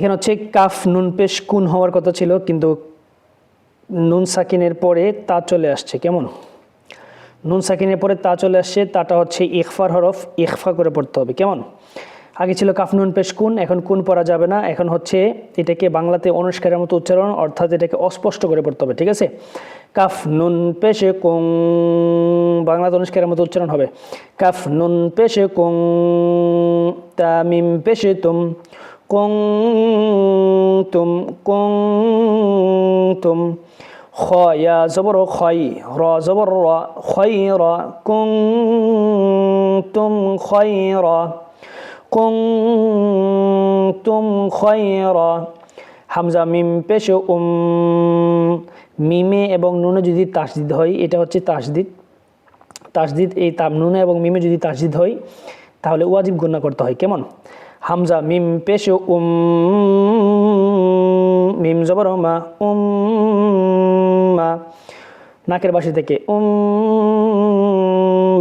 এখানে হচ্ছে কাফ নুন পেশ কুন হওয়ার কথা ছিল, কিন্তু নুন সাকিনের পরে তা চলে আসছে। কেমন? নুন সাকিনের পরে তা চলে আসছে, তাটা হচ্ছে ইখফার হরফ, ইখফা করে পড়তে হবে। কেমন? আগে ছিল কাফ নুন পেশ কুন, এখন কুন পড়া যাবে না, এখন হচ্ছে এটাকে বাংলাতে অনুষ্কারের মতো উচ্চারণ, অর্থাৎ এটাকে অস্পষ্ট করে পড়তে হবে। ঠিক আছে? কাফ নুন পেশে কুং, বাংলাতে অনুষ্কারের মতো উচ্চারণ হবে কাফ নুন পেশে কুং, তা মিম পেশে তুম, কুং তুম, কুং তুম। খ ইয়া জবর খয়, র জবর র, খয়র, কুং তুম খয়র, কুনতুম খয়রা। হামজা মিম পেশে মিমে এবং নুনে যদি তাসদিদ হয়, এটা হচ্ছে তাসদিদ। তাসদিদ এই নুনে এবং মিমে যদি তাসদিদ হয় তাহলে ওয়াজিব গুণা করতে হয়। কেমন? হামজা মিম পেশে মিম জবর মা, মা, নাকের বাসি থেকে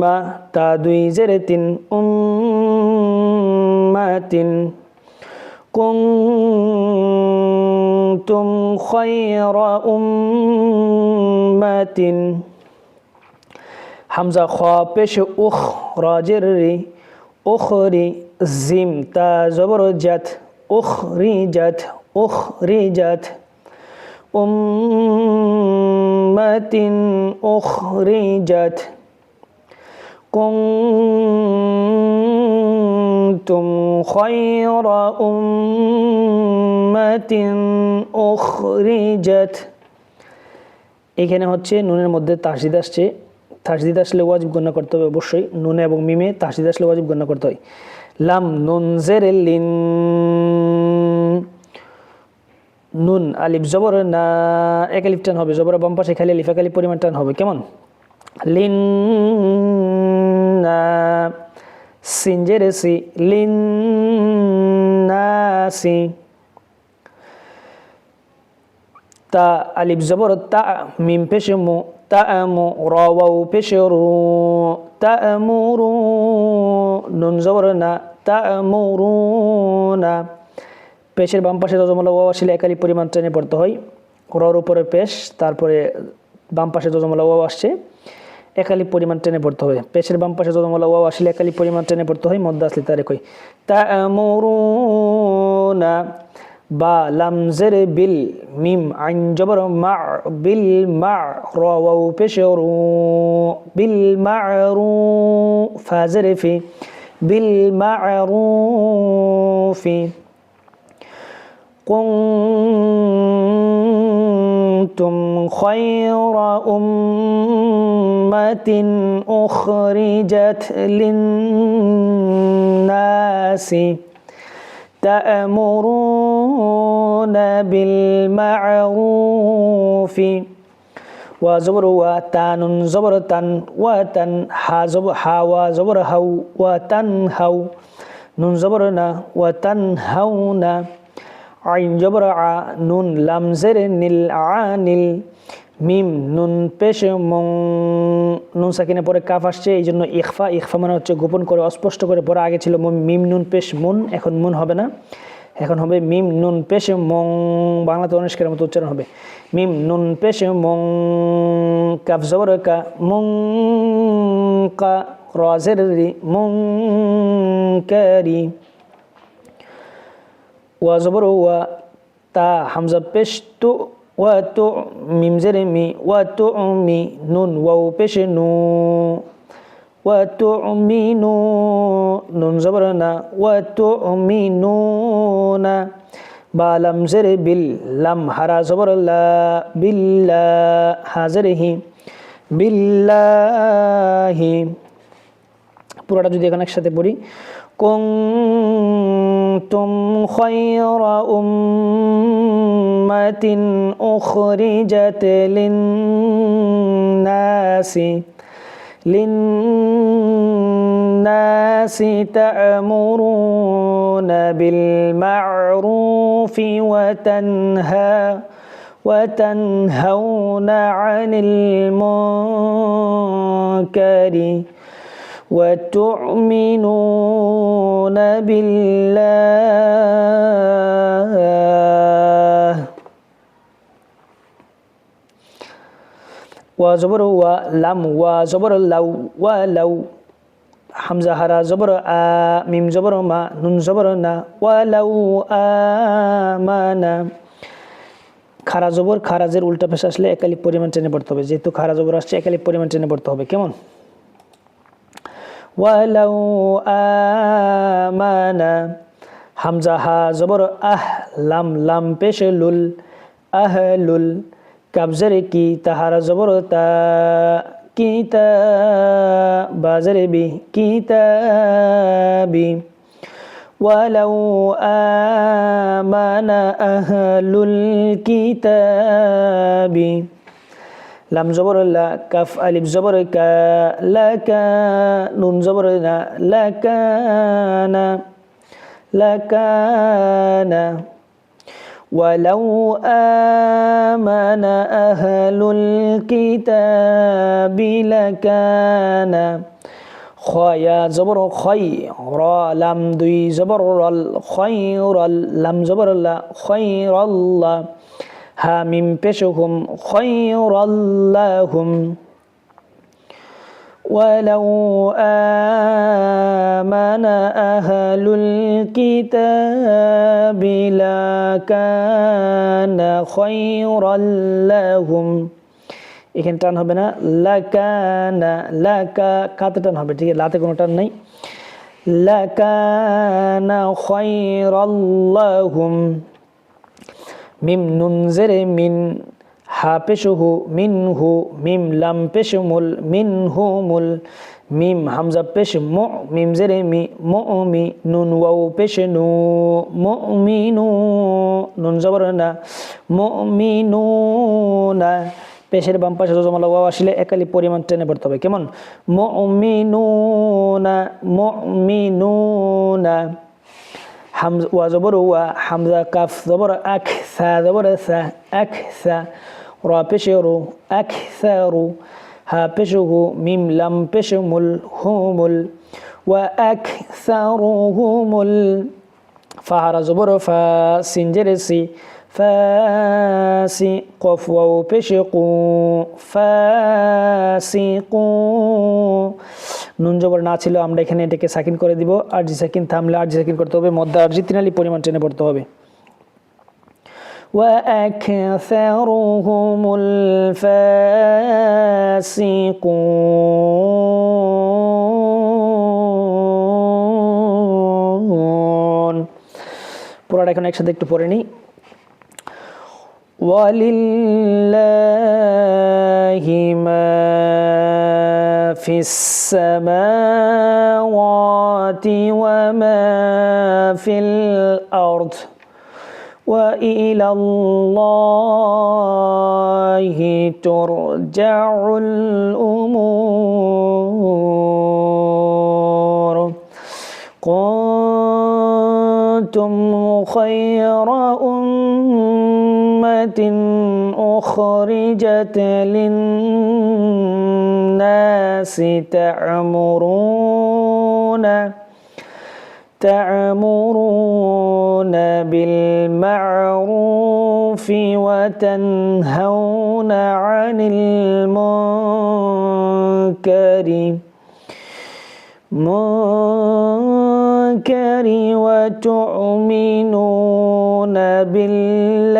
মা, তা দুই জেরে তিন, মাতিন, কুনতুম খায়রা উম্মাতিন। হামজা খ পেশে উখ, রাজের রি, উখরি, জিম তা জবর জাত, উখরিজাত, উখরিজাত, উম্মাতিন উখরিজাত, কুনতুম খায়রা উম্মাতিন উখরিজাত। এখানে হচ্ছে নুনের মধ্যে তাসদিদ আসছে, তাসদিদ আসলে ওয়াজিব গণ্য করতে হবে অবশ্যই। নুনে এবং মিমে তাসদিদ আসলে ওয়াজিব গণ্য করতে হয়। লাম নুন জেরে লিন, নুন আলিফ জবর না, এক আলিফ টান হবে, জবর বাম পাশে খালি আলিফ, এক আলিফ পরিমাণ টান হবে। কেমন? লিন না, সিন জেরে সি, লিন নাসি। তা আলিফ জবর তা, মিম পেশে মু, তা আমু, র ওয়াও পেশে রু, তা আমুরু, নুন জবর না, তা আমুরু না। পেশের বাম পাশে যজমলা ওয়াও আসলে এক আলিফ পরিমাণ টেনে পড়তে হয়। রর উপরে পেশ, তারপরে বাম পাশে যজমলা ওয়াও আসছে, এক আলিফ পরিমাণ টেনে পড়তে হবে। পেশের বাম পাশে যজমলা ওয়াও আসলে এক আলিফ পরিমাণ টেনে পড়তে হয়, মধ্যে আসলে তার একই। তা আমুরু না। বা লাম জেরে বিল, মিম আইন জবর মা, বিল মা, র ওয়াও পেশে রু, বিল মা'রু, ফা জেরে ফি, বিল মা'রুফি। কুনতুম খায়রা উম্মাতিন উখরিজাত লিন্নাসি তা'মুরুনা বিল মা'রুফি। ওয়া জবর ওয়া, তা নুন জবর তান, ওয়া তান, হা জবর হা, ওয়া জবর হাউ, ওয়া তান হাউ, নুন জবর না, ওয়া তান হাউ না। আইন জবর আ, নুন লাম জেরে নীল, আনিল, মিম নুন পেশে মং, নুন সাকিনের পরে কাফ আসছে, এই জন্য ইখফা। ইখফা মানে হচ্ছে গোপন করে, অস্পষ্ট করে পড়া। আগে ছিল মিম নুন পেশ মুন, এখন মুন হবে না, এখন হবে মিম নুন পেশে মং, বাংলাতে অনুষ্কারের মতো উচ্চারণ হবে। মিম নুন পেশে মং, কাফ জবর কা, মং কা, র জের রি, মং কারি। ওয়া জবর ওয়া, তা হামজা পেশ তু, ওয়া তু, মিম জেরে মি, ওয়া তু মি, নুন ওয়াও পেশে নু, ওয়া তু মি নু, নুন জবর না, ওয়া তু মি নু না। বা লাম জেরে বিল, লাম হারা জবর লা, বিল্লা, হা জেরে হি, বিল্লাহি। পুরোটা যদি এখানে একসাথে পড়ি, কুনতুম খায়রা উম্মাতিন উখরিজাত লিন্নাসি, লিন্নাসি তা'মুরুনা বিল মা'রুফি ওয়া তানহাউনা আনিল মুনকারি, وتؤمنون بالله وزبر ولم وزبر لو ولو حمزة هرا زبر ميم زبر ما نون زبر نا ولو آمنا খারা জবর খারাজের উল্টা পেশ আসলে একালিপ পরিমাণ টেনে পড়তে হবে যেহেতু খারা জবর আসছে একালিপ পরিমাণ টেনে পড়তে হবে কেমন ওয়ালাউ আমানা হামজা হা জবর লাম লাম পেশ লুল আহলুল কাবজরে কি তাহারা জবর তা কিতা বাজরে বি কিতাবি ولو آمن أهل الكتاب لم زبر لا كف ألف زبر كا لك نون زبر لكان لكان ولو آمن أهل الكتاب لكان خيا زبر خي را لم دوي زبر الخير لم زبر لا خير الله ها ميم بشهم خير لهم ولو آمن أهل الكتاب لكان خيرا لهم এখানে টান হবে না লাকানা লাকা কাতে টান হবে ঠিক আছে লাতে কোনো টান নাই লাকানা খায়রাল্লাহুম মিম নুন জেরে মিন হা পেশহু মিনহু মিম লাম পেশমুল মিনহুমুল মিম হামজা পেশ মু মিম জেরে মি মুমি নুন ওয়াও পেশ নু মুমিনু নুন জবর না মুমিনুনা পেশের বাম পাশে জজমালা ওয়াও আসলে একালি পরিমাণ টেনে পড়তে হবে কেমন মুমিনুনা মুমিনুনা হামজা ওয়া জবর ওয়া হামজা কাফ জবর আক সা জবর সা আক সা রা পেশে রু আকসারু হা পেশে হু মিম লাম পেশে মুল হুমুল ওয়া আকসারুহুমুল ফাহারা জবর ফা সিনজেরে সি ফাসি কফ ওয়াও পেশে কু ফাসিকু নুন জবর না ছিল আমরা এখানে এটাকে সাকিন করে দিব আরজি সাকিন থামলে আরজি সাকিন করতে হবে মধ্যে আরজি তিনালি পরিমাণ টেনে পড়তে হবে وأكثرهم الفاسقون পুরোটা এখন একসাথে একটু পড়ে নিই ولله ما في السماوات وما في الأرض وإلى الله ترجع الأمور كنتم خير أمة أخرجت للناس تأمرون بالمعروف وتنهون عن المنكر وتؤمنون بالله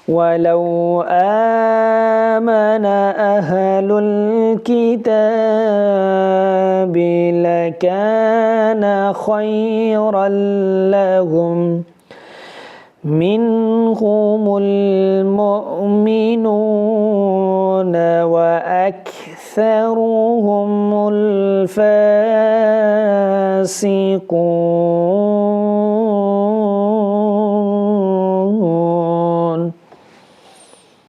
ولو آمن أهل الكتاب لكان خيرا لهم منهم المؤمنون وأكثرهم الفاسقون